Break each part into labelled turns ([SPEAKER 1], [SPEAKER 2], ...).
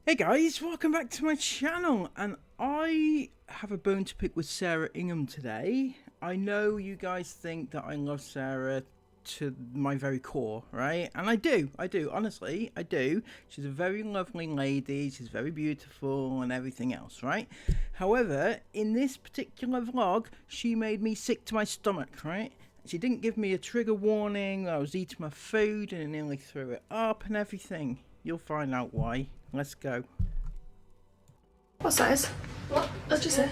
[SPEAKER 1] Hey guys, welcome back to my channel, and I have a bone to pick with Sarah Ingham today. I know you guys think that I love Sarah to my very core, right? And I do, honestly, I do. She's a very lovely lady, she's very beautiful and everything else, right? However, in this particular vlog, she made me sick to my stomach, right? She didn't give me a trigger warning. I was eating my food and I nearly threw it up and everything. You'll find out why. Let's go.
[SPEAKER 2] What size?
[SPEAKER 3] What?
[SPEAKER 2] Let's just say.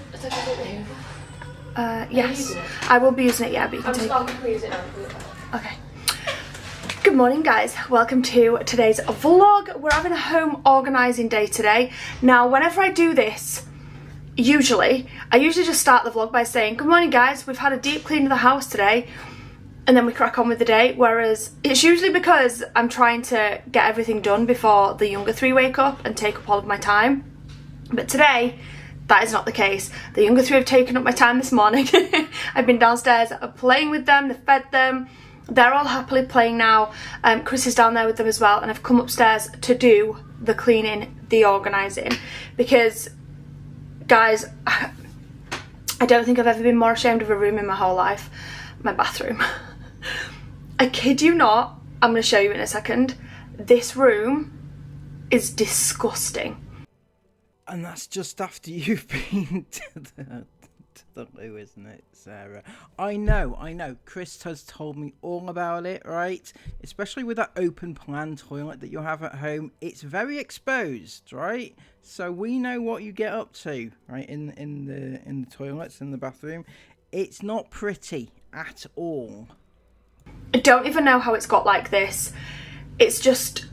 [SPEAKER 3] Are
[SPEAKER 2] Yes. I will be using it, yeah, but you can take
[SPEAKER 3] Can use it now.
[SPEAKER 2] Okay. Good morning, guys. Welcome to today's vlog. We're having a home organising day today. Now, whenever I do this, I usually just start the vlog by saying, good morning, guys. We've had a deep clean of the house today. And then we crack on with the day, whereas it's usually because I'm trying to get everything done before the younger three wake up and take up all of my time. But today, that is not the case. The younger three have taken up my time this morning. I've been downstairs playing with them, they've fed them. They're all happily playing now. Chris is down there with them as well, and I've come upstairs to do the cleaning, the organising. Because, guys, I don't think I've ever been more ashamed of a room in my whole life. My bathroom. I kid you not, I'm going to show you in a second. This room is disgusting.
[SPEAKER 1] And that's just after you've been to the loo, isn't it, Sarah? I know. Chris has told me all about it, right? Especially with that open plan toilet that you have at home. It's very exposed, right? So we know what you get up to, right? In the toilets, in the bathroom. It's not pretty at all.
[SPEAKER 2] I don't even know how it's got like this. It's just...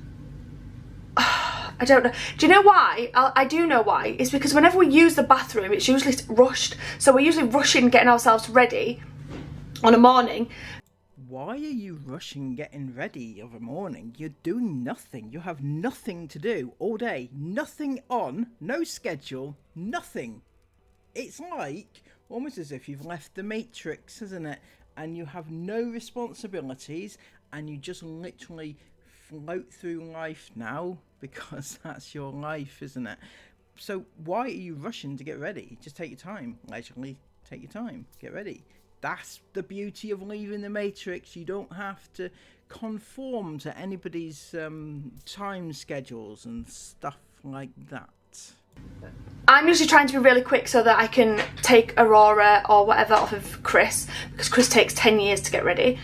[SPEAKER 2] I don't know. Do you know why? I do know why. It's because whenever we use the bathroom, it's usually rushed. So we're usually rushing getting ourselves ready on a morning.
[SPEAKER 1] Why are you rushing getting ready of a morning? You're doing nothing. You have nothing to do all day. Nothing on, no schedule, nothing. It's like almost as if you've left the Matrix, isn't it? And you have no responsibilities and you just literally float through life now because that's your life, isn't it? So why are you rushing to get ready? Just take your time, leisurely take your time, get ready. That's the beauty of leaving the Matrix. You don't have to conform to anybody's time schedules and stuff like that.
[SPEAKER 2] I'm usually trying to be really quick so that I can take Aurora or whatever off of Chris, because Chris takes 10 years to get ready.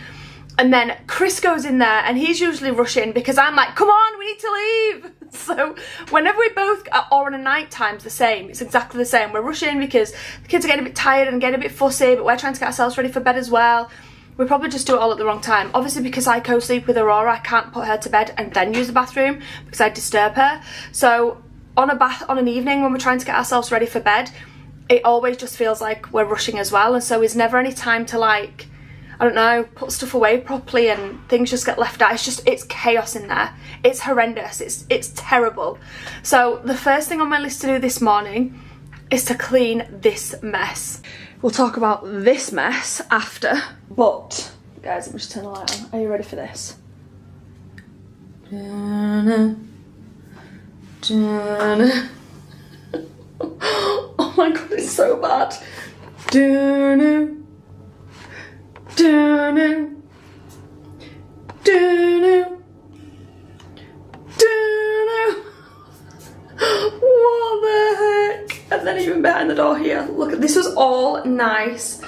[SPEAKER 2] And then Chris goes in there and he's usually rushing because I'm like, come on, we need to leave. So whenever we both, or on a night time's the same, it's exactly the same. We're rushing because the kids are getting a bit tired and getting a bit fussy, but we're trying to get ourselves ready for bed as well. We probably just do it all at the wrong time. Obviously, because I co-sleep with Aurora, I can't put her to bed and then use the bathroom because I disturb her. So on an evening when we're trying to get ourselves ready for bed, it always just feels like we're rushing as well, and so there's never any time to, like, I don't know, put stuff away properly and things just get left out. It's chaos in there. It's horrendous. It's terrible. So the first thing on my list to do this morning is to clean this mess. We'll talk about this mess after, but guys, let me just turn the light on. Are you ready for this? Oh my god, it's so bad. What the heck? And then even behind the door here, look, this was all nice,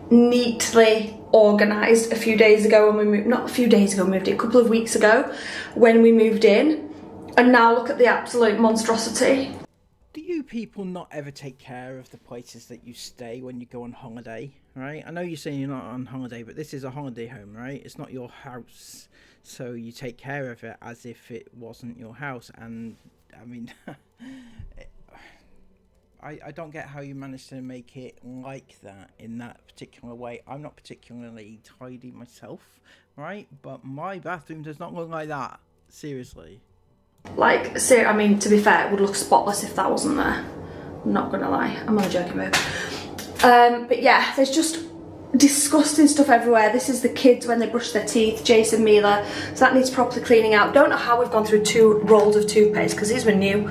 [SPEAKER 2] neatly organised a few days ago when we moved, not a few days ago, we moved it a couple of weeks ago when we moved in. And now look at the absolute monstrosity.
[SPEAKER 1] Do you people not ever take care of the places that you stay when you go on holiday, right? I know you're saying you're not on holiday, but this is a holiday home, right? It's not your house. So you take care of it as if it wasn't your house. And, I mean, I don't get how you managed to make it like that in that particular way. I'm not particularly tidy myself, right? But my bathroom does not look like that. Seriously.
[SPEAKER 2] Like, I mean, to be fair, it would look spotless if that wasn't there. I'm not gonna lie, I'm only joking, babe. But yeah, there's just disgusting stuff everywhere. This is the kids when they brush their teeth, Jason, Mila, so that needs properly cleaning out. Don't know how we've gone through 2 rolls of toothpaste because these were new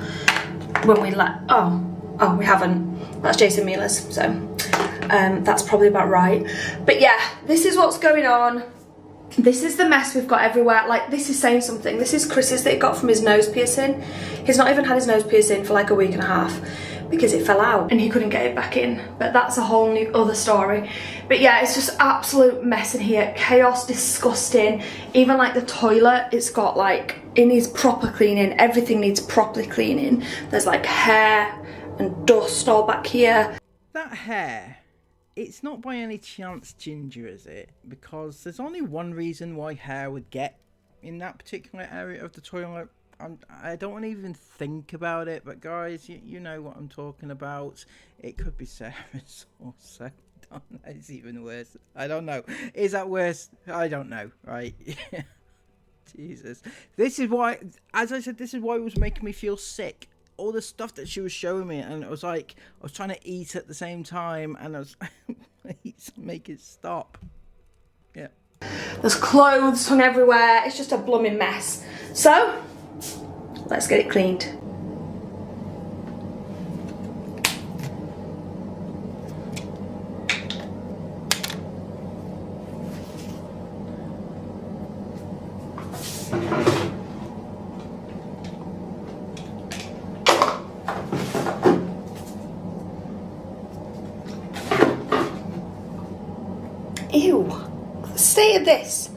[SPEAKER 2] when we oh we haven't. That's Jason, Mila's, so that's probably about right. But yeah, this is what's going on. This is the mess we've got everywhere. Like, this is saying something. This is Chris's that he got from his nose piercing. He's not even had his nose piercing for like a week and a half because it fell out and he couldn't get it back in. But that's a whole new other story. But yeah, it's just absolute mess in here. Chaos, disgusting. Even like the toilet, it's got like, it needs proper cleaning. Everything needs properly cleaning. There's like hair and dust all back here.
[SPEAKER 1] That hair, it's not by any chance ginger, is it? Because there's only one reason why hair would get in that particular area of the toilet. I don't want to even think about it, but guys, you know what I'm talking about. It could be Sarah's also. It's even worse. I don't know. Is that worse? I don't know, right? Jesus. This is why, as I said, this is why it was making me feel sick. All the stuff that she was showing me, and it was like I was trying to eat at the same time, and I was please make it stop. Yeah.
[SPEAKER 2] There's clothes hung everywhere. It's just a blooming mess. So let's get it cleaned. Ew, the state of this.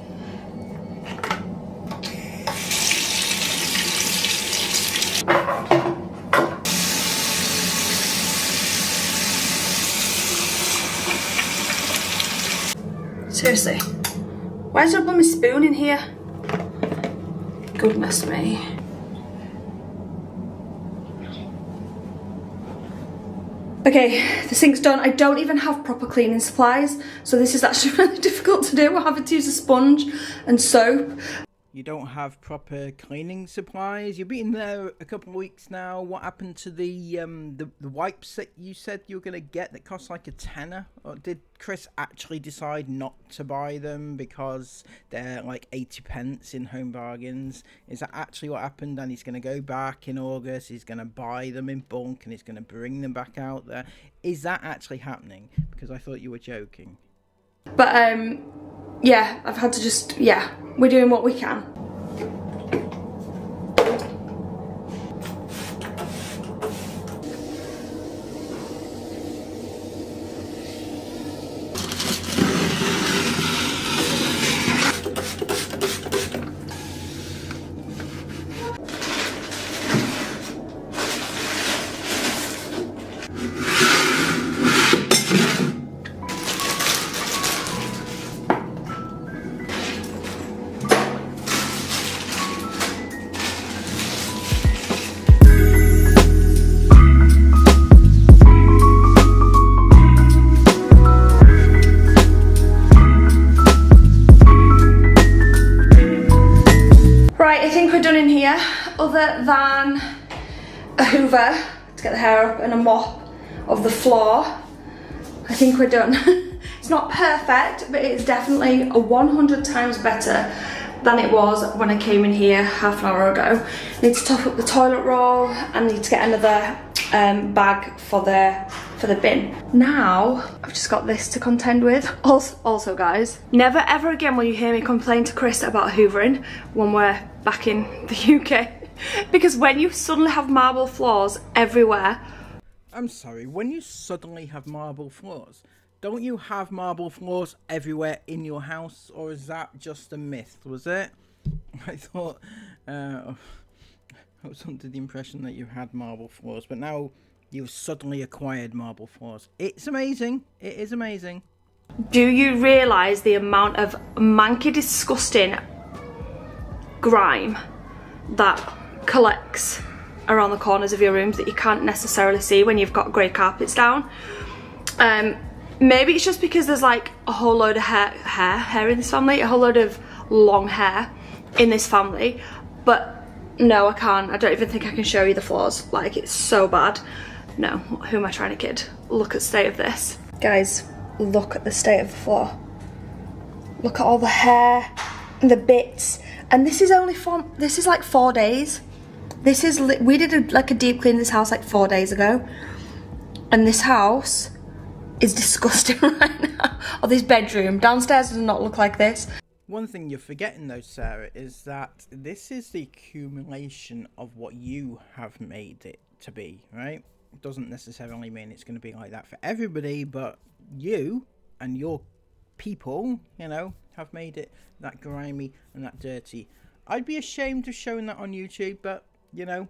[SPEAKER 2] Seriously, why is there a blooming spoon in here? Goodness me. Okay, the sink's done. I don't even have proper cleaning supplies, so this is actually really difficult to do. We're having to use a sponge and soap.
[SPEAKER 1] You don't have proper cleaning supplies? You've been there a couple of weeks now. What happened to the wipes that you said you were going to get that cost like a tenner? Or did Chris actually decide not to buy them because they're like 80 pence in Home Bargains? Is that actually what happened? And he's going to go back in August, he's going to buy them in bulk and he's going to bring them back out there. Is that actually happening? Because I thought you were joking.
[SPEAKER 2] But yeah, I've had to just, yeah, we're doing what we can. Other than a hoover to get the hair up and a mop of the floor, I think we're done. It's not perfect, but it's definitely 100 times better than it was when I came in here half an hour ago. I need to top up the toilet roll and need to get another bag for the bin. Now I've just got this to contend with. Also guys, never ever again will you hear me complain to Chris about hoovering when we're back in the UK. Because when you suddenly have marble floors everywhere...
[SPEAKER 1] I'm sorry, when you suddenly have marble floors, don't you have marble floors everywhere in your house? Or is that just a myth, was it? I thought... I was under the impression that you had marble floors, but now you've suddenly acquired marble floors. It's amazing. It is amazing.
[SPEAKER 2] Do you realise the amount of manky, disgusting grime that collects around the corners of your rooms that you can't necessarily see when you've got grey carpets down? Maybe it's just because there's like a whole load of hair in this family, a whole load of long hair in this family, but no, I can't. I don't even think I can show you the floors. Like, it's so bad. No, who am I trying to kid? Look at the state of this. Guys, look at the state of the floor. Look at all the hair and the bits. And this is only this is like 4 days. We did like a deep clean in this house like 4 days ago. And this house is disgusting right now. Or this bedroom. Downstairs does not look like this.
[SPEAKER 1] One thing you're forgetting though, Sarah, is that this is the accumulation of what you have made it to be, right? It doesn't necessarily mean it's going to be like that for everybody, but you and your people, you know, have made it that grimy and that dirty. I'd be ashamed of showing that on YouTube, but, you know,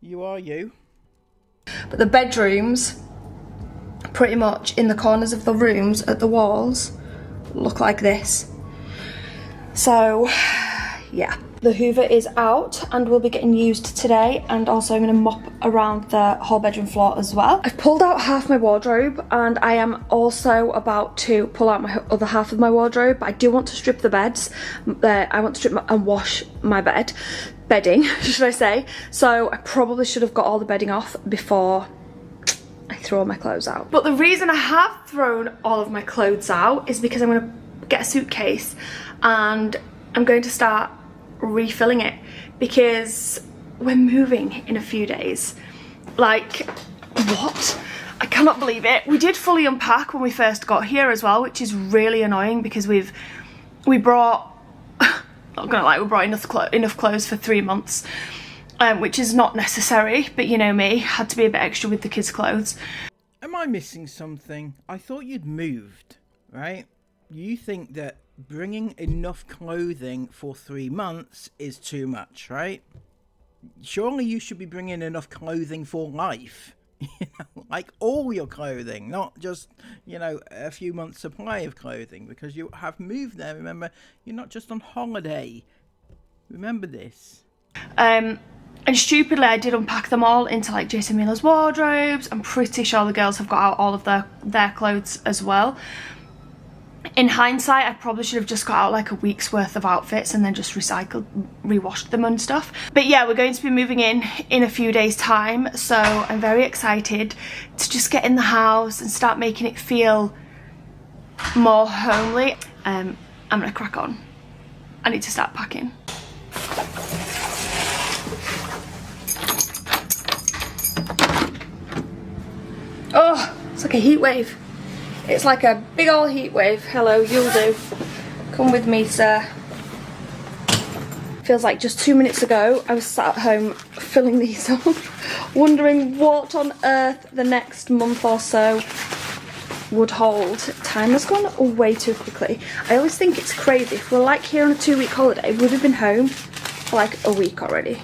[SPEAKER 1] you are you.
[SPEAKER 2] But the bedrooms, pretty much in the corners of the rooms at the walls, look like this. So, yeah. The Hoover is out and will be getting used today, and also I'm going to mop around the whole bedroom floor as well. I've pulled out half my wardrobe and I am also about to pull out my other half of my wardrobe, but I do want to strip the beds. I want to strip and wash my bedding, should I say. So I probably should have got all the bedding off before I throw all my clothes out. But the reason I have thrown all of my clothes out is because I'm going to get a suitcase and I'm going to start refilling it because we're moving in a few days. Like, what? I cannot believe it. We did fully unpack when we first got here as well, which is really annoying because we brought, not gonna lie, we brought enough clothes for 3 months, which is not necessary, but you know me, had to be a bit extra with the kids' clothes.
[SPEAKER 1] Am I missing something? I thought you'd moved, right? You think that bringing enough clothing for 3 months is too much, right? Surely you should be bringing enough clothing for life. You know, like all your clothing, not just, you know, a few months supply of clothing, because you have moved there. Remember, you're not just on holiday. Remember this.
[SPEAKER 2] And stupidly, I did unpack them all into like Jason Miller's wardrobes. I'm pretty sure the girls have got out all of their clothes as well. In hindsight, I probably should have just got out like a week's worth of outfits and then just rewashed them and stuff. But yeah, we're going to be moving in a few days' time, so I'm very excited to just get in the house and start making it feel more homely. I'm gonna crack on. I need to start packing. Oh, it's like a heat wave. It's like a big old heat wave. Hello, you'll do. Come with me, sir. Feels like just 2 minutes ago I was sat at home filling these up, wondering what on earth the next month or so would hold. Time has gone way too quickly. I always think it's crazy. If we're like here on a 2-week holiday, we'd have been home for like a week already.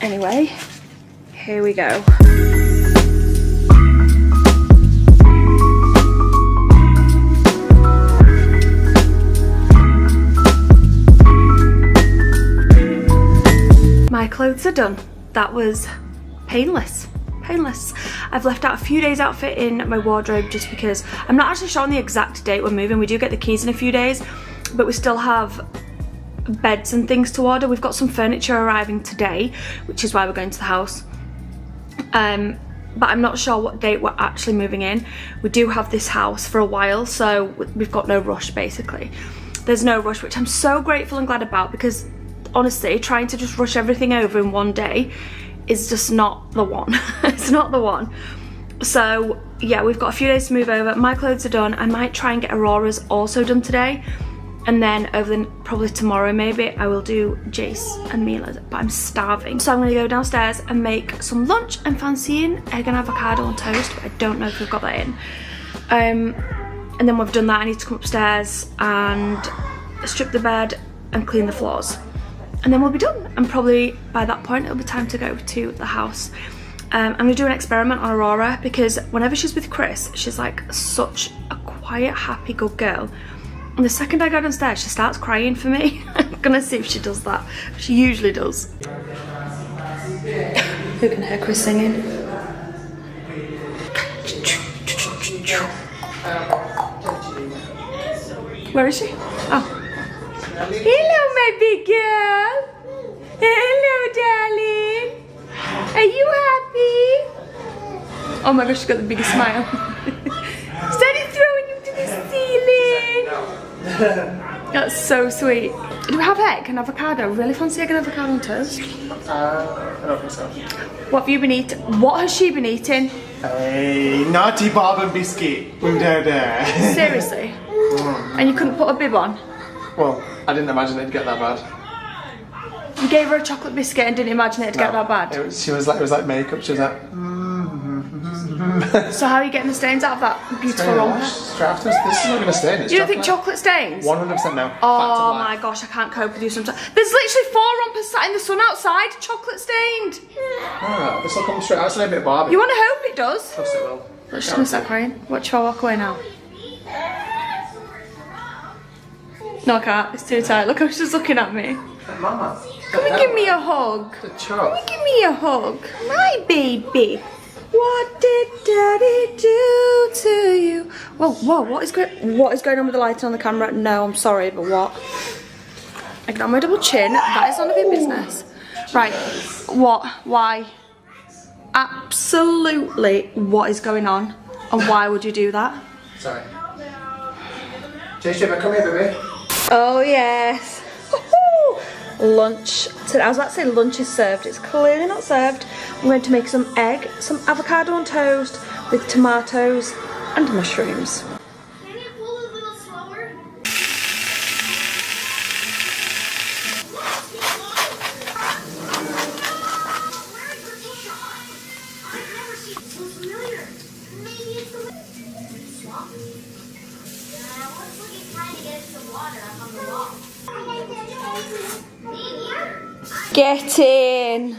[SPEAKER 2] Anyway, here we go. My clothes are done. That was painless. I've left out a few days outfit in my wardrobe just because I'm not actually sure on the exact date we're moving. We do get the keys in a few days, but we still have beds and things to order. We've got some furniture arriving today, which is why we're going to the house. But I'm not sure what date we're actually moving in. We do have this house for a while, so we've got no rush basically. There's no rush, which I'm so grateful and glad about, because honestly, trying to just rush everything over in one day is just not the one. It's not the one. So yeah, we've got a few days to move over. My clothes are done. I might try and get Aurora's also done today, and then probably tomorrow maybe I will do Jace and Mila's, but I'm starving. So I'm gonna go downstairs and make some lunch. I'm fancying egg and avocado on toast, but I don't know if we've got that in. And then we've done that, I need to come upstairs and strip the bed and clean the floors. And then we'll be done, and probably by that point it'll be time to go to the house. I'm gonna do an experiment on Aurora, because whenever she's with Chris, she's like such a quiet, happy, good girl. And the second I go downstairs, she starts crying for me. I'm gonna see if she does that. She usually does. Who can hear Chris singing? Where is she? Oh. Hello, my big girl. Hello, darling. Are you happy? Oh my gosh, she's got the biggest smile. Steady That's so sweet. Do we have egg and avocado? Really fancy egg and avocado on toast?
[SPEAKER 3] I don't think so.
[SPEAKER 2] What have you been eating? What has she been eating?
[SPEAKER 3] A naughty Barber biscuit with Dada.
[SPEAKER 2] Seriously? And you couldn't put a bib on?
[SPEAKER 3] Well, I didn't imagine it'd get that bad.
[SPEAKER 2] You gave her a chocolate biscuit and didn't imagine it'd get that bad?
[SPEAKER 3] It was like makeup. She was like,
[SPEAKER 2] So how are you getting the stains out of that beautiful romper?
[SPEAKER 3] This is not going to stain. It's
[SPEAKER 2] You don't think chocolate stains?
[SPEAKER 3] 100% no.
[SPEAKER 2] Oh my gosh, I can't cope with you sometimes. There's literally 4 rompers sat in the sun outside, chocolate stained.
[SPEAKER 3] Ah, this will come straight out. It's a little bit Barbie.
[SPEAKER 2] You want to hope it does?
[SPEAKER 3] Of course it will.
[SPEAKER 2] She's just going to start crying. Watch if I walk away now. No, I can't. It's too tight. Look how she's looking at me.
[SPEAKER 3] Mama.
[SPEAKER 2] Come and give me a hug.
[SPEAKER 3] The
[SPEAKER 2] Come and give me a hug. My baby. What did Daddy do to you? Whoa, what is going on with the lighting on the camera? No, I'm sorry, but what? Ignore my double chin. That is none of your business. Right, what? Why? Absolutely, what is going on? And why would you do that?
[SPEAKER 3] Sorry. J-Shiver, come here, baby.
[SPEAKER 2] Oh, yes. Lunch. I was about to say lunch is served. It's clearly not served. I'm going to make some egg, some avocado on toast with tomatoes and mushrooms.
[SPEAKER 4] Can you pull a little slower? Where is the tissue? I've never seen it so familiar. Maybe it's the swamp. What's looking trying to get some water up on the wall?
[SPEAKER 2] Get in.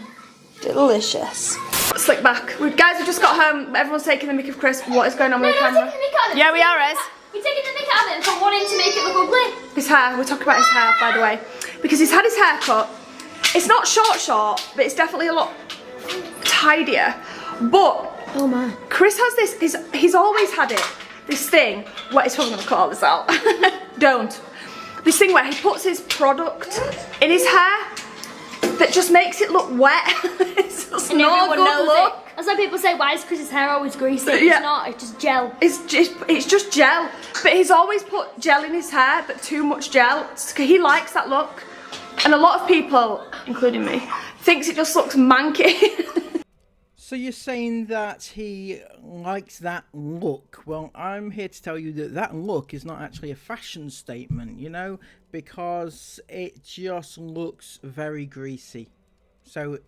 [SPEAKER 2] Delicious. Slick back. Guys, we just got home. Everyone's taking the mick of Chris. What is going on with the camera?
[SPEAKER 4] Taking the mick out of it.
[SPEAKER 2] Yeah, we are, Ez.
[SPEAKER 4] We're taking the mick out of it for wanting to make it look ugly.
[SPEAKER 2] His hair. We're talking about his hair, by the way. Because he's had his hair cut. It's not short, but it's definitely a lot tidier. But, oh my. Chris has this, he's always had it. This thing. What, he's probably going to cut all this out. Don't. This thing where he puts his product in his hair that just makes it look wet. It's just not a good look.
[SPEAKER 4] That's why people say, why is Chris's hair always greasy?
[SPEAKER 2] Yeah.
[SPEAKER 4] It's not, it's just gel.
[SPEAKER 2] It's just gel. But he's always put gel in his hair, but too much gel. He likes that look. And a lot of people, including me, thinks it just looks manky.
[SPEAKER 1] So you're saying that he likes that look? Well, I'm here to tell you that that look is not actually a fashion statement, you know, because it just looks very greasy. So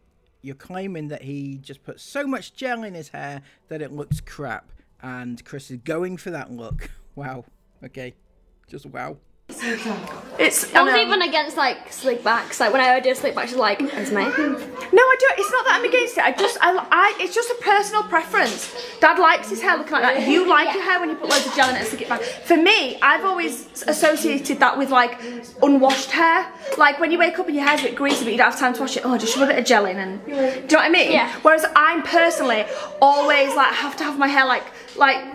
[SPEAKER 1] you're claiming that he just put so much gel in his hair that it looks crap, and Chris is going for that look. Wow. Okay. Just wow.
[SPEAKER 2] It's
[SPEAKER 4] I was even against like slick backs. Like when I do slick backs, she's like, it's me.
[SPEAKER 2] No, I don't. It's not that I'm against it. It's just a personal preference. Dad likes his hair looking like that. You like your hair when you put loads of gel in it and stick it back. For me, I've always associated that with like unwashed hair. Like when you wake up and your hair's a bit greasy, but you don't have time to wash it. Oh, just rub a bit of gel in, and do you know what I mean?
[SPEAKER 4] Yeah.
[SPEAKER 2] Whereas I'm personally always like have to have my hair like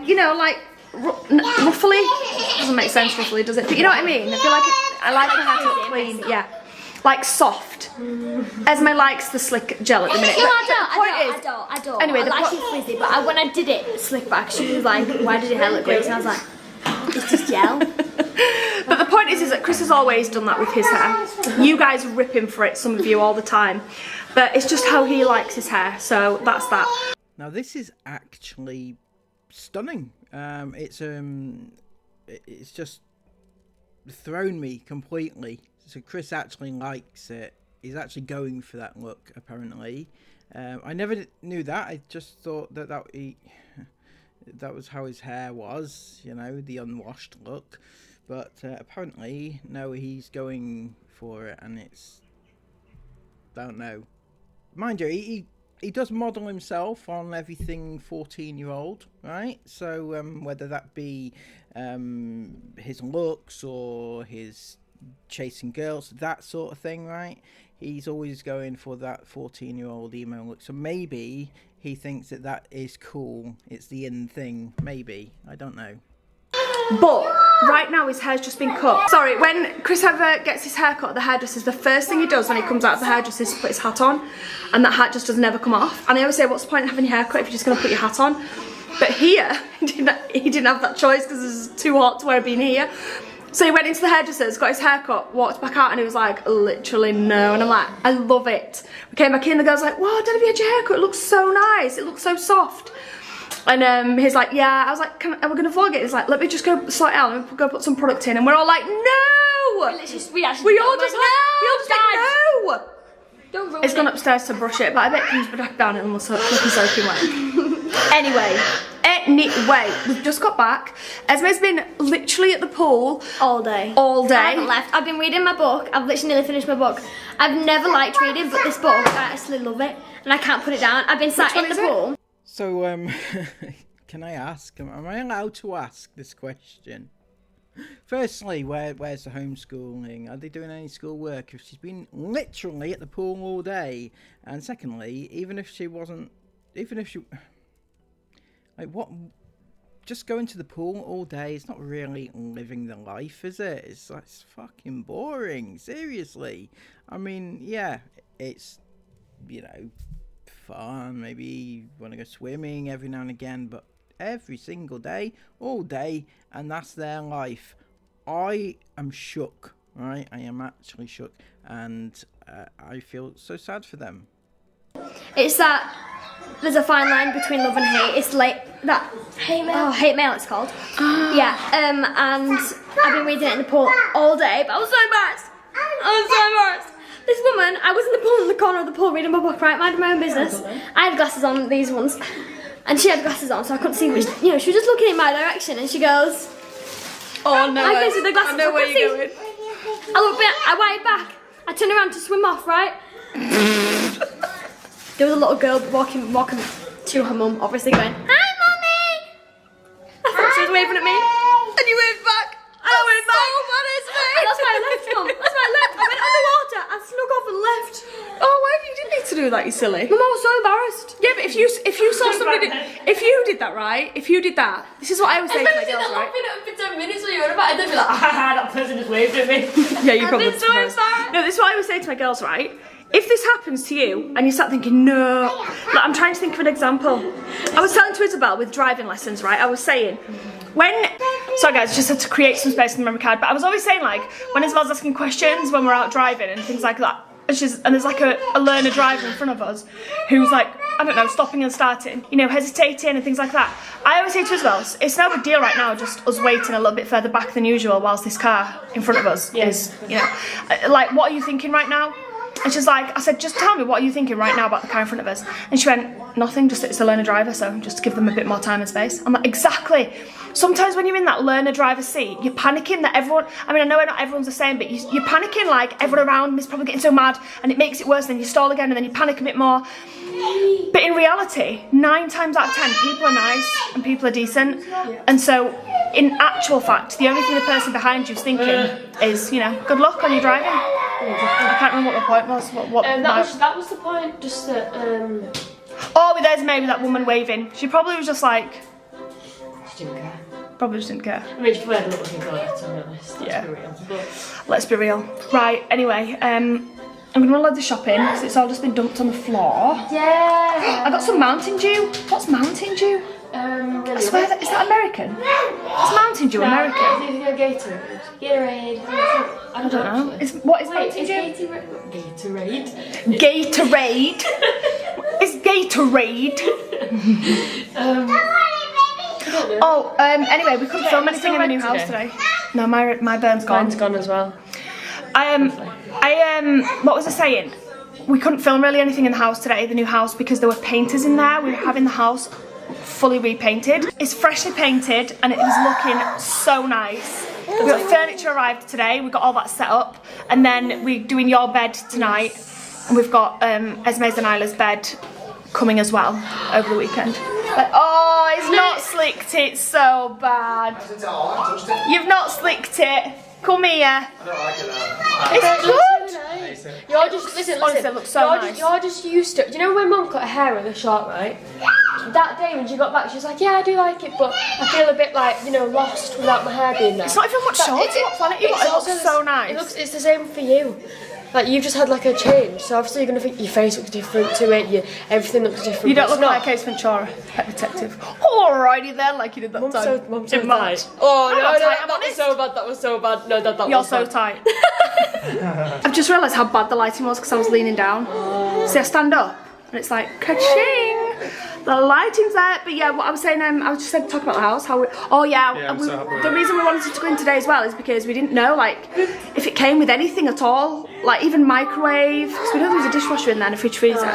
[SPEAKER 2] you know like. Ruffly doesn't make sense, ruffly, does it? But you know what I mean. I feel like I like my hair to look clean. Yeah, like soft. Esme likes the slick gel at the minute.
[SPEAKER 4] No,
[SPEAKER 2] I
[SPEAKER 4] don't.
[SPEAKER 2] Anyway,
[SPEAKER 4] I like it frizzy, but when I did it slick back, she was like, "Why did your hair look greasy?" And I was like, "It's just gel."
[SPEAKER 2] But the point is that Chris has always done that with his hair. You guys rip him for it, some of you, all the time. But it's just how he likes his hair, so that's that.
[SPEAKER 1] Now this is actually stunning. It's just thrown me completely. So Chris actually likes it. He's actually going for that look, apparently. I never knew that. I just thought that was how his hair was, you know, the unwashed look. But apparently, no, he's going for it, and it's, don't know. Mind you, he does model himself on everything 14-year-old, right? So whether that be his looks or his chasing girls, that sort of thing, right? He's always going for that 14-year-old emo look. So maybe he thinks that is cool. It's the in thing. Maybe. I don't know.
[SPEAKER 2] But right now his hair's just been cut. Sorry, when Chris ever gets his hair cut at the hairdresser's, the first thing he does when he comes out of the hairdresser is put his hat on, and that hat just does never come off. And I always say, what's the point of having your hair cut if you're just going to put your hat on? But here, he didn't have that choice because it was too hot to wear a beanie here. So he went into the hairdresser's, got his hair cut, walked back out, and he was like, literally no. And I'm like, I love it. We came back in, the girl's like, wow, Dad, have you had your hair cut? It looks so nice. It looks so soft. And he's like, yeah. I was like, are we going to vlog it? He's like, let me just go sort it out. Let me go put some product in. And we're all like, no.
[SPEAKER 4] We all just
[SPEAKER 2] like, no.
[SPEAKER 4] Don't ruin
[SPEAKER 2] It's gone
[SPEAKER 4] it.
[SPEAKER 2] upstairs to brush it, but I bet it comes back down and almost looking soaking wet. Anyway, we've just got back. Esme's been literally at the pool
[SPEAKER 4] All day.
[SPEAKER 2] all day.
[SPEAKER 4] I haven't left. I've been reading my book. I've literally nearly finished my book. I've never liked reading, but this book, I actually love it. And I can't put it down. I've been sat in the pool.
[SPEAKER 1] So, can I ask, am I allowed to ask this question? Firstly, where's the homeschooling? Are they doing any schoolwork if she's been literally at the pool all day? And secondly, even if she, like, what, just going to the pool all day is not really living the life, is it? It's fucking boring, seriously. I mean, yeah, it's, you know, fun, maybe you want to go swimming every now and again, but every single day, all day, and that's their life. I am shook, right? I am actually shook, and I feel so sad for them.
[SPEAKER 4] It's that there's a fine line between love and hate. It's like that hate mail. Oh, hate mail it's called. Yeah. And I've been reading it in the pool all day, but I was so embarrassed. This woman, I was in the pool in the corner of the pool reading my book, right, minding my own business. I had glasses on, these ones, and she had glasses on, so I couldn't see which, you know, she was just looking in my direction, and she goes,
[SPEAKER 2] Oh no,
[SPEAKER 4] I with the glasses,
[SPEAKER 2] I know where you're going.
[SPEAKER 4] I looked back, I wired back, I turned around to swim off, right? There was a little girl walking to her mum, obviously going, hi mummy! I thought she was waving at me,
[SPEAKER 2] And you waved back.
[SPEAKER 4] and I went back.
[SPEAKER 2] Oh, what is me?
[SPEAKER 4] And that's why I left, mum, that's why I left. I went underwater, I snuck off and left.
[SPEAKER 2] Oh, why have you didn't need to do that, you silly?
[SPEAKER 4] Mum, I was so embarrassed.
[SPEAKER 2] Yeah, but if you saw somebody, if you did that, right? If you did that, this is what I always say to my girls, right?
[SPEAKER 4] For 10 minutes when you're about it, they'd be like, that person just waved at me.
[SPEAKER 2] Yeah, you probably.
[SPEAKER 4] been so embarrassed.
[SPEAKER 2] No, this is what I always say to my girls, right? If this happens to you and you start thinking, no, like, I'm trying to think of an example. I was telling to Isabel with driving lessons, right? I was saying, sorry guys, just had to create some space in the memory card, but I was always saying, like, when Isabel's asking questions when we're out driving and things like that, and there's like a learner driver in front of us who's like, I don't know, stopping and starting, you know, hesitating and things like that. I always say to Isabel, it's no big deal right now, just us waiting a little bit further back than usual whilst this car in front of us is, you know, like, what are you thinking right now? And she's like, I said, just tell me, what are you thinking right now about the car in front of us? And she went, nothing, just it's a learner driver, so just give them a bit more time and space. I'm like, exactly. Sometimes when you're in that learner driver seat, you're panicking that everyone, I mean, I know not everyone's the same, but you're panicking like everyone around me is probably getting so mad, and it makes it worse, and then you stall again, and then you panic a bit more. But in reality, 9 times out of 10, people are nice and people are decent. And so, in actual fact, the only thing the person behind you is thinking is, you know, good luck on your driving. I can't remember what the point was.
[SPEAKER 5] That was the point, just that,
[SPEAKER 2] Oh, there's maybe that woman waving. She probably was just like...
[SPEAKER 5] she didn't care.
[SPEAKER 2] Probably just didn't care.
[SPEAKER 5] I mean, she played a little thing on it, to be honest.
[SPEAKER 2] Yeah.
[SPEAKER 5] Let's be real. But
[SPEAKER 2] Let's be real. Right, anyway, I'm going to unload the shopping because it's all just been dumped on the floor.
[SPEAKER 5] yeah.
[SPEAKER 2] I got some Mountain Dew. What's Mountain Dew? I swear, is that American? Is Mountain Dew American?
[SPEAKER 5] I think Gatorade. I don't know.
[SPEAKER 2] What is Mountain Dew?
[SPEAKER 5] Gatorade.
[SPEAKER 2] Gatorade. It's Gatorade. Oh, anyway, we couldn't film anything in the new house today. No, my burn's gone.
[SPEAKER 5] Mine's gone as well.
[SPEAKER 2] What was I saying? We couldn't film really anything in the house today, the new house, because there were painters in there. We were having the house fully repainted. It's freshly painted and it was looking so nice. We got furniture arrived today, we got all that set up, and then we're doing your bed tonight, and we've got Esme's and Isla's bed coming as well over the weekend. But, oh, it's not slicked it so bad. You've not slicked it. Come here. It's good.
[SPEAKER 5] You're just, listen,
[SPEAKER 2] Honestly, it looks so nice.
[SPEAKER 5] You're just used to it. Do you know when Mum cut her hair with a short, right? That day when she got back, she was like, yeah, I do like it, but I feel a bit like, you know, lost without my hair being there.
[SPEAKER 2] It's not even much shorter. What planet you got? It looks so nice.
[SPEAKER 5] It's the same for you. like you've just had like a change, so obviously you're gonna think your face looks different to it, everything looks different.
[SPEAKER 2] You don't
[SPEAKER 5] but
[SPEAKER 2] look
[SPEAKER 5] it's
[SPEAKER 2] like
[SPEAKER 5] not.
[SPEAKER 2] Ace Ventura, Pet Detective. Alrighty then, like you did that
[SPEAKER 5] Mum's
[SPEAKER 2] time.
[SPEAKER 5] so
[SPEAKER 2] in March.
[SPEAKER 5] tight. Oh
[SPEAKER 2] I'm
[SPEAKER 5] no,
[SPEAKER 2] not
[SPEAKER 5] no,
[SPEAKER 2] tight, I'm
[SPEAKER 5] that was so bad. That was so bad. No, that
[SPEAKER 2] You're
[SPEAKER 5] was
[SPEAKER 2] so
[SPEAKER 5] bad.
[SPEAKER 2] tight. I've just realised how bad the lighting was because I was leaning down. See, I stand up and it's like ka-ching. The lighting's there, but yeah, what I was saying, I was just talking about the house. How the reason we wanted to go in today as well is because we didn't know like if it came with anything at all, like even microwave. Because we know there was a dishwasher in there and a fridge freezer,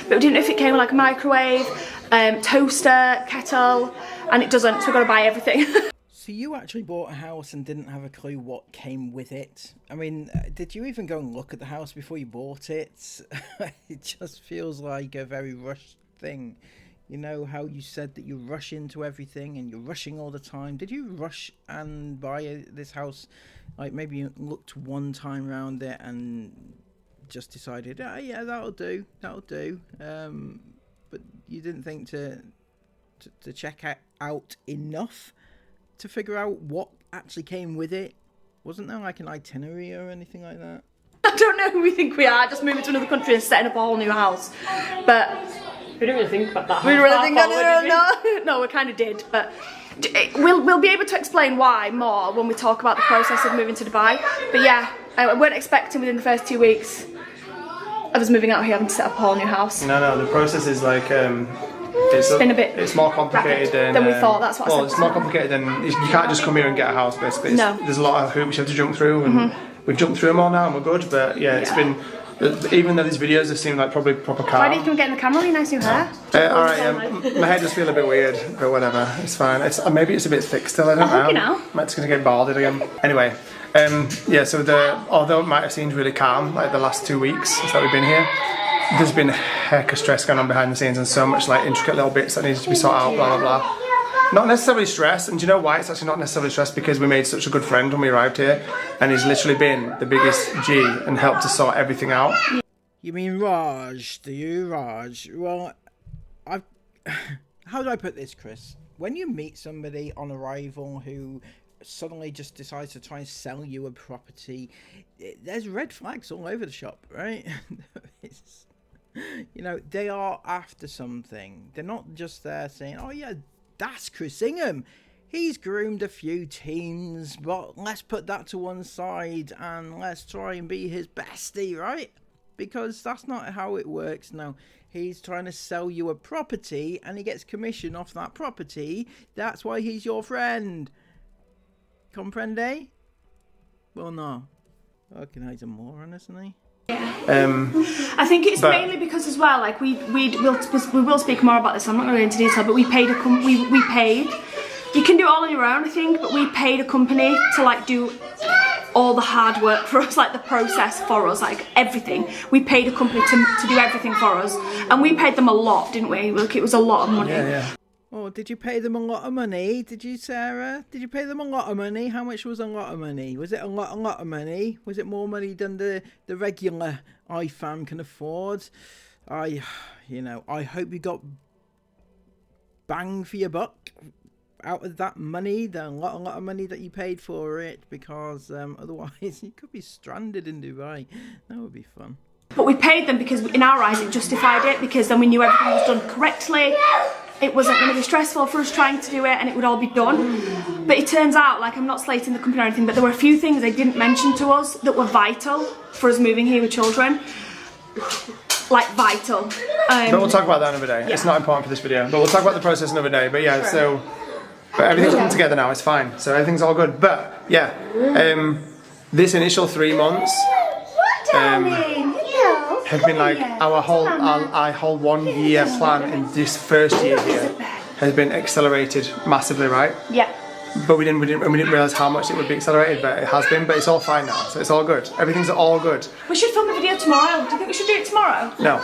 [SPEAKER 2] but we didn't know if it came with like a microwave, toaster, kettle, and it doesn't. So we've got to buy everything.
[SPEAKER 1] So you actually bought a house and didn't have a clue what came with it? I mean, did you even go and look at the house before you bought it? It just feels like a very rushed thing. You know how you said that you rush into everything and you're rushing all the time. Did you rush and buy this house? Like maybe you looked one time around it and just decided, oh yeah, that'll do. But you didn't think to check out enough to figure out what actually came with it? Wasn't there like an itinerary or anything like that?
[SPEAKER 2] I don't know who we think we are, just moving to another country and setting up a whole new house. But
[SPEAKER 5] We didn't really think about that.
[SPEAKER 2] we really think no, we kind of did. But we'll be able to explain why more when we talk about the process of moving to Dubai. But yeah, I weren't expecting within the first 2 weeks of us moving out here having to set up a whole new house.
[SPEAKER 3] No, the process is like it's more complicated
[SPEAKER 2] than we thought. That's what I said.
[SPEAKER 3] Well, it's more complicated than you can't just come here and get a house. Basically,
[SPEAKER 2] No.
[SPEAKER 3] There's a lot of hoops you have to jump through, and we've jumped through them all now, and we're good. But yeah, it's been. Even though these videos have seemed like probably proper calm.
[SPEAKER 2] Why did you get in the camera? Your nice new hair.
[SPEAKER 3] Alright, my head does feel a bit weird, but whatever, it's fine. Maybe it's a bit thick still, I don't know.
[SPEAKER 2] You know.
[SPEAKER 3] Matt's gonna get balded again. Anyway, yeah, so although it might have seemed really calm, like the last 2 weeks that we've been here, there's been a heck of stress going on behind the scenes and so much like intricate little bits that needed to be sorted out, blah, blah, blah. Not necessarily stress, and do you know why it's actually not necessarily stress? Because we made such a good friend when we arrived here, and he's literally been the biggest G and helped us sort everything out.
[SPEAKER 1] You mean Raj, do you, Raj? Well, how do I put this, Chris? When you meet somebody on arrival who suddenly just decides to try and sell you a property, there's red flags all over the shop, right? You know, they are after something. They're not just there saying, oh yeah, that's Chris Ingham. He's groomed a few teens, but let's put that to one side and let's try and be his bestie, right? Because that's not how it works. No, he's trying to sell you a property and he gets commission off that property. That's why he's your friend. Comprende? Well, no. Okay, he's a moron, isn't he?
[SPEAKER 2] I think it's mainly because as well, like we will speak more about this. I'm not going to go into detail, but we paid we paid. You can do it all on your own, I think, but we paid a company to like do all the hard work for us, like the process for us, like everything. We paid a company to do everything for us, and we paid them a lot, didn't we? Look, it was a lot of money.
[SPEAKER 3] Yeah.
[SPEAKER 1] Oh, did you pay them a lot of money? Did you, Sarah? Did you pay them a lot of money? How much was a lot of money? Was it a lot of money? Was it more money than the regular iFam can afford? I hope you got bang for your buck out of that money, the lot of money that you paid for it, because otherwise you could be stranded in Dubai. That would be fun.
[SPEAKER 2] But we paid them because in our eyes it justified it, because then we knew everything was done correctly. It wasn't going to be stressful for us trying to do it, and it would all be done. But it turns out, like, I'm not slating the company or anything, but there were a few things they didn't mention to us that were vital for us moving here with children. Like, vital.
[SPEAKER 3] But we'll talk about that another day. Yeah. It's not important for this video, but we'll talk about the process another day. But yeah, but everything's come together now, it's fine. So everything's all good. But yeah, this initial 3 months have been like our whole 1 year plan in this first year here has been accelerated massively, right?
[SPEAKER 2] Yeah.
[SPEAKER 3] But we didn't realise how much it would be accelerated, but it has been. But it's all fine now, so it's all good. Everything's all good.
[SPEAKER 2] We should film the video tomorrow. Do you think we should do it tomorrow?
[SPEAKER 3] No.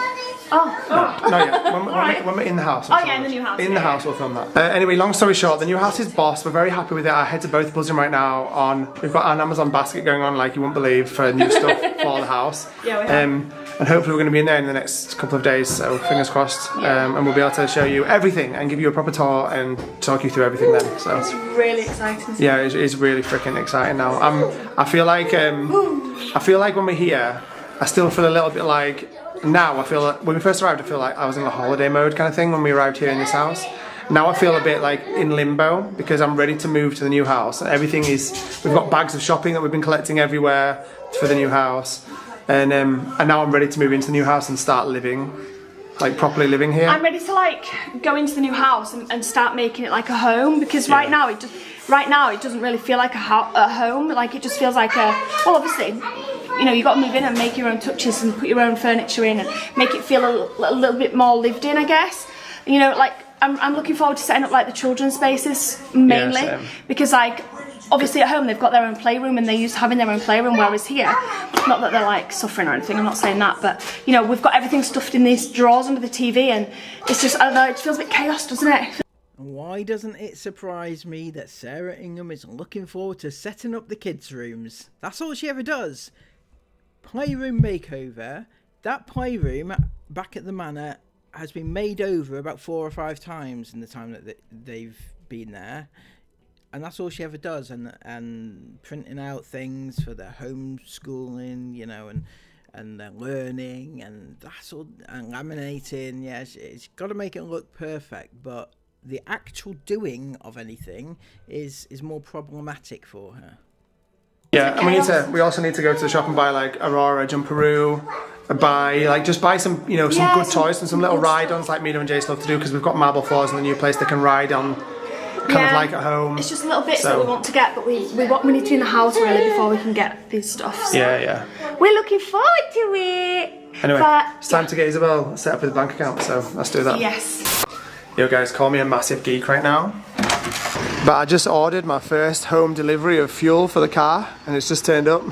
[SPEAKER 2] Oh.
[SPEAKER 3] No, not yet. When we're in the house.
[SPEAKER 2] In the new house.
[SPEAKER 3] In the house, we'll film that. Anyway, long story short, the new house is boss. We're very happy with it. Our heads are both buzzing right now. We've got an Amazon basket going on, like you wouldn't believe, for new stuff for the house.
[SPEAKER 2] Yeah, we have.
[SPEAKER 3] And hopefully we're going to be in there in the next couple of days, so fingers crossed. And we'll be able to show you everything and give you a proper tour and talk you through everything then. So
[SPEAKER 2] it's really exciting.
[SPEAKER 3] Yeah, it's really freaking exciting now. I feel like when we're here, I still feel a little bit like, now I feel like, when we first arrived I feel like I was in a holiday mode kind of thing when we arrived here in this house. Now I feel a bit like in limbo because I'm ready to move to the new house and everything is, we've got bags of shopping that we've been collecting everywhere for the new house, and now I'm ready to move into the new house and start living, like properly living here.
[SPEAKER 2] I'm ready to like go into the new house and start making it like a home, because right now it doesn't really feel like a home. Like it just feels like a, well obviously, you know, you got to move in and make your own touches and put your own furniture in and make it feel a little bit more lived in, I guess. You know, like I'm looking forward to setting up like the children's spaces mainly, because like obviously at home they've got their own playroom and they're used to having their own playroom, whereas here, not that they're like suffering or anything, I'm not saying that, but you know, we've got everything stuffed in these drawers under the TV and it's just, I don't know, it feels a bit chaos, doesn't it?
[SPEAKER 1] Why doesn't it surprise me that Sarah Ingham is looking forward to setting up the kids' rooms? That's all she ever does. Playroom makeover. That playroom back at the manor has been made over about 4 or 5 times in the time that they've been there, and that's all she ever does. And printing out things for their homeschooling, you know, and their learning, and that's all, and laminating. Yeah, it's got to make it look perfect, but the actual doing of anything is more problematic for her.
[SPEAKER 3] Yeah, and we also need to go to the shop and buy like Aurora, Jumperoo, just buy some, you know, some good toys and some little ride-ons like Mita and Jace love to do, because we've got marble floors in the new place they can ride on, kind of like at home.
[SPEAKER 2] It's just little bits that we want to get, but we need to be in the house really before we can get these stuff. So.
[SPEAKER 3] Yeah.
[SPEAKER 2] We're looking forward to it.
[SPEAKER 3] Anyway, it's time to get Isabel set up with a bank account, so let's do that.
[SPEAKER 2] Yes.
[SPEAKER 3] Yo guys, call me a massive geek right now, but I just ordered my first home delivery of fuel for the car and it's just turned up.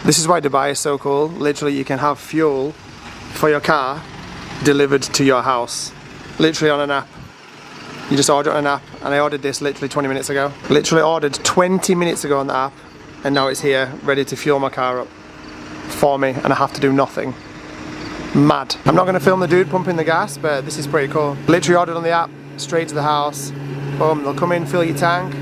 [SPEAKER 3] This is why Dubai is so cool. Literally you can have fuel for your car delivered to your house, literally on an app. You just order it on an app, and I ordered this literally 20 minutes ago. Literally ordered 20 minutes ago on the app, and now it's here ready to fuel my car up for me, and I have to do nothing. Mad. I'm not going to film the dude pumping the gas, but this is pretty cool. Literally ordered on the app, straight to the house. Boom, they'll come in, fill your tank.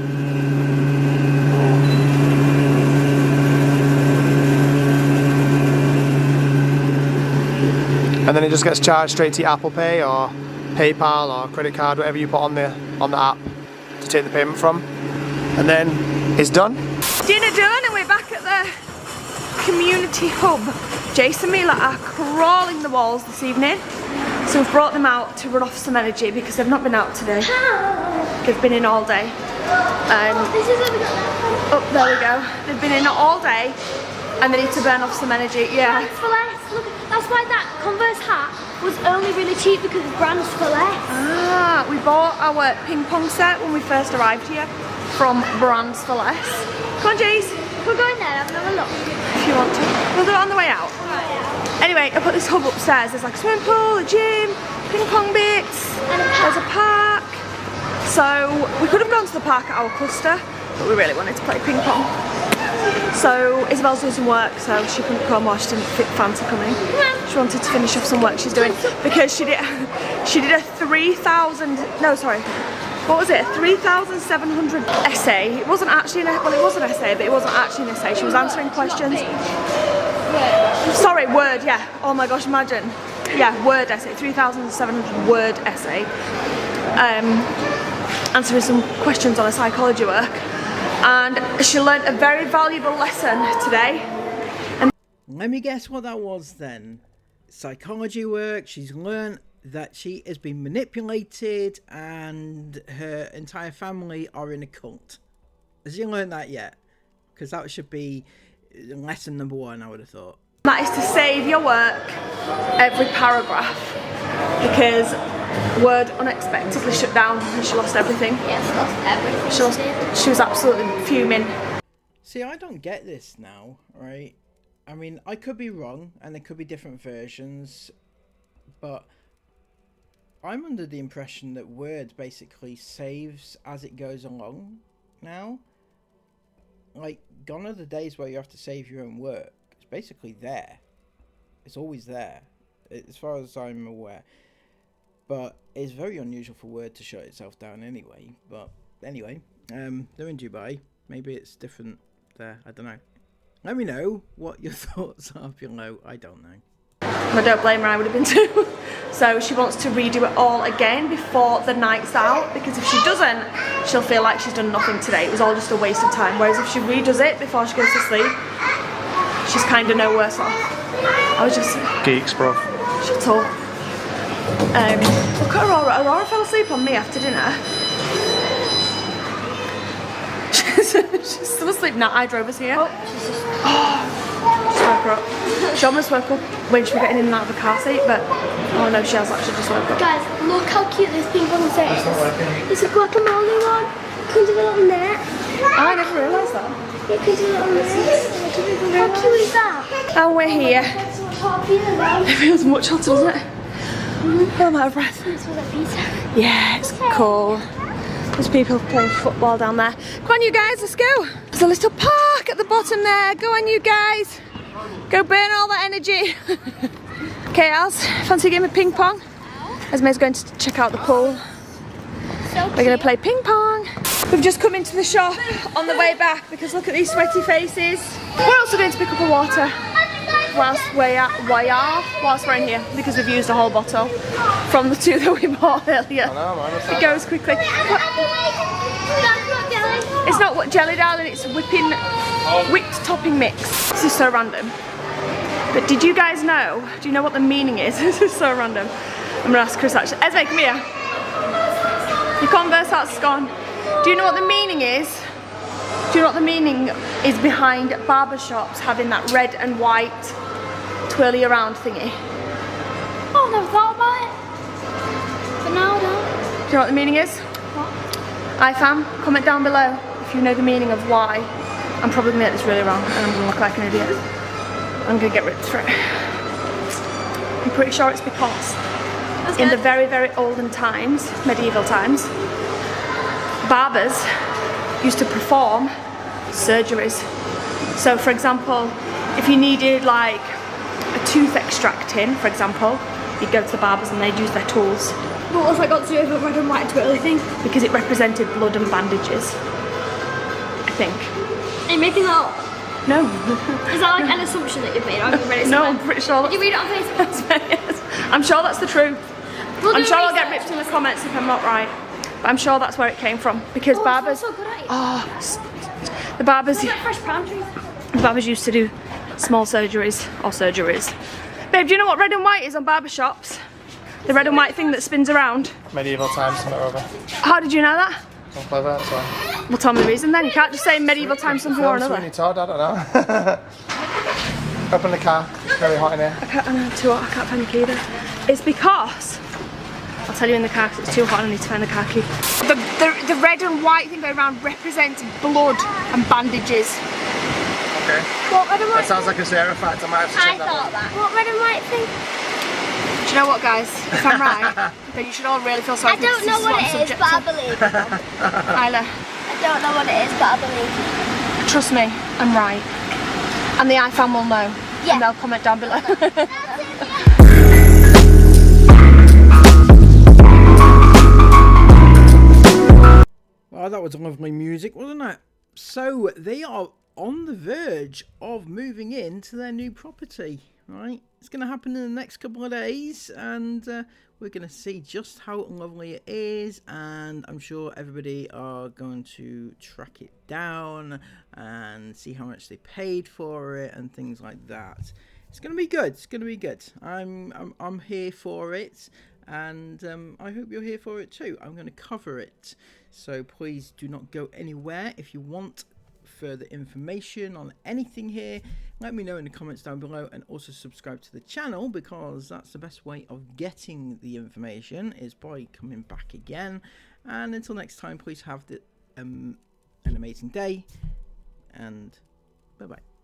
[SPEAKER 3] And then it just gets charged straight to your Apple Pay or PayPal or credit card, whatever you put on the app to take the payment from. And then it's done.
[SPEAKER 2] Dinner done, and we're back at the community hub. Jace and Mila are crawling the walls this evening, so we've brought them out to run off some energy because they've not been out today. They've been in all day. Oh, there we go. They've been in all day and they need to burn off some energy. Yeah.
[SPEAKER 4] Brands for less. Look, that's why that Converse hat was only really cheap, because of brands for less.
[SPEAKER 2] Ah, we bought our ping pong set when we first arrived here from Brands for Less. Come on, Jace.
[SPEAKER 4] We're going there, have another look.
[SPEAKER 2] If you want to. We'll do it on the way out. Anyway, I put this hub upstairs. There's like a swimming pool, a gym, ping pong bits,
[SPEAKER 4] And
[SPEAKER 2] there's a park. So we could have gone to the park at our cluster, but we really wanted to play ping pong. So Isabel's doing some work, so she couldn't come, or she didn't fancy coming. She wanted to finish off some work she's doing, because she did a 3,000, no sorry, what was it, 3,700 essay. It wasn't actually well, it was an essay, but it wasn't actually an essay. She was answering questions. Sorry, Word, yeah. Oh my gosh, imagine. Yeah, Word essay, 3,700 word essay. Answering some questions on a psychology work. And she learned a very valuable lesson today. And
[SPEAKER 1] let me guess what that was then. Psychology work. She's learned that she has been manipulated and her entire family are in a cult. Has she learned that yet? Because that should be lesson number 1, I would have thought.
[SPEAKER 2] that is to save your work every paragraph, because Word unexpectedly shut down and she lost everything.
[SPEAKER 4] Yes, lost everything.
[SPEAKER 2] She was absolutely fuming.
[SPEAKER 1] See, I don't get this now, right? I mean, I could be wrong, and there could be different versions, but I'm under the impression that Word basically saves as it goes along now. Like, gone are the days where you have to save your own work. It's basically there. It's always there, as far as I'm aware. But it's very unusual for Word to shut itself down anyway. But anyway, they're in Dubai. Maybe it's different there. I don't know. Let me know what your thoughts are below. I don't know.
[SPEAKER 2] I don't blame her, I would have been too. So she wants to redo it all again before the night's out, because if she doesn't, she'll feel like she's done nothing today. It was all just a waste of time. Whereas if she redoes it before she goes to sleep, she's kind of no worse off. I was just...
[SPEAKER 3] Geeks, bro.
[SPEAKER 2] Shut up. Look at Aurora. Aurora fell asleep on me after dinner. She's still asleep now. I drove us here. Just woke her up. She almost woke up when she was getting in and out of the car seat, but oh no, she has actually just woke up.
[SPEAKER 4] Guys, look how cute this ping pong set is. It's a guacamole one. It comes with a little net.
[SPEAKER 2] I never realised that.
[SPEAKER 4] It comes with a little net. How cute is that?
[SPEAKER 2] And we're here. It feels much hotter, doesn't it? I'm out of breath. Yeah, it's cool. There's people playing football down there. Come on you guys, let's go. There's a little park at the bottom there. Go on you guys. Go burn all that energy. Okay, Els, fancy a game of ping pong? Esme's going to check out the pool. We're going to play ping pong. We've just come into the shop on the way back because look at these sweaty faces. We're also going to pick up a water whilst we're in here because we've used a whole bottle from the 2 that we bought earlier.
[SPEAKER 3] I know, man,
[SPEAKER 2] it goes quickly. It's not what jelly, darling, it's whipped topping mix. This is so random. But did you guys know, do you know what the meaning is? This is so random. I'm gonna ask Chris actually. Esme, come here. Your Converse art's gone. Do you know what the meaning is? Do you know what the meaning is behind barber shops having that red and white twirly around thingy?
[SPEAKER 4] Oh, I've never thought about it. But now I don't.
[SPEAKER 2] Do you know what the meaning is?
[SPEAKER 4] What?
[SPEAKER 2] iFam, comment down below if you know the meaning of why. I'm probably gonna get this really wrong and I'm gonna look like an idiot. I'm gonna get ripped for it. I'm pretty sure it's because in the very, very olden times, medieval times, barbers used to perform surgeries. So for example, if you needed like a tooth extracting, for example, you'd go to the barbers and they'd use their tools.
[SPEAKER 4] What was I got to do with a red and white twirly thing?
[SPEAKER 2] Because it represented blood and bandages, I think.
[SPEAKER 4] Are you making that up?
[SPEAKER 2] No.
[SPEAKER 4] Is that like an assumption that you've made? Or have you read it
[SPEAKER 2] No,
[SPEAKER 4] somewhere?
[SPEAKER 2] I'm pretty sure.
[SPEAKER 4] Did you read it on Facebook?
[SPEAKER 2] Yes. I'm sure that's the truth.
[SPEAKER 4] We'll
[SPEAKER 2] I'm
[SPEAKER 4] do
[SPEAKER 2] sure I'll get
[SPEAKER 4] research.
[SPEAKER 2] ripped in the comments if I'm not right. But I'm sure that's where it came from. Because barbers...
[SPEAKER 4] So good at it.
[SPEAKER 2] Oh, the barbers...
[SPEAKER 4] Like fresh palm trees.
[SPEAKER 2] The barbers used to do small surgeries, or surgeries. Babe, do you know what red and white is on barber shops? The red and white thing that spins around.
[SPEAKER 3] Medieval times, something or other.
[SPEAKER 2] How did you know that?
[SPEAKER 3] I'm clever, that's why.
[SPEAKER 2] Well, tell me the reason then. You can't just say medieval times something or another.
[SPEAKER 3] Sweeney Todd, I don't know. Open the car, it's very hot in here.
[SPEAKER 2] I'm too hot, I can't find the key there. It's because, I'll tell you in the car because it's too hot and I need to find the car key. The red and white thing going around represents blood and bandages.
[SPEAKER 3] Okay.
[SPEAKER 4] What red and white?
[SPEAKER 3] That sounds like a Sarah fact, I might have to check that one.
[SPEAKER 4] What red and white thing?
[SPEAKER 2] Do you know what, guys? If I'm right, then you should all really feel sorry
[SPEAKER 4] I
[SPEAKER 2] for me.
[SPEAKER 4] don't know what it is, but I believe it.
[SPEAKER 2] Isla,
[SPEAKER 4] I don't know what it is, but I believe it.
[SPEAKER 2] trust me, I'm right. And the iFam will know.
[SPEAKER 4] Yeah.
[SPEAKER 2] And they'll comment down below.
[SPEAKER 1] Well, that was lovely music, wasn't it? So they are on the verge of moving into their new property, right? It's going to happen in the next couple of days, and we're going to see just how lovely it is, and I'm sure everybody are going to track it down and see how much they paid for it and things like that. It's going to be good. It's going to be good. I'm here for it, and I hope you're here for it too. I'm going to cover it, so please do not go anywhere. If you want further information on anything here, let me know in the comments down below, and also subscribe to the channel, because that's the best way of getting the information, is by coming back again. And until next time, please have an amazing day, and bye bye.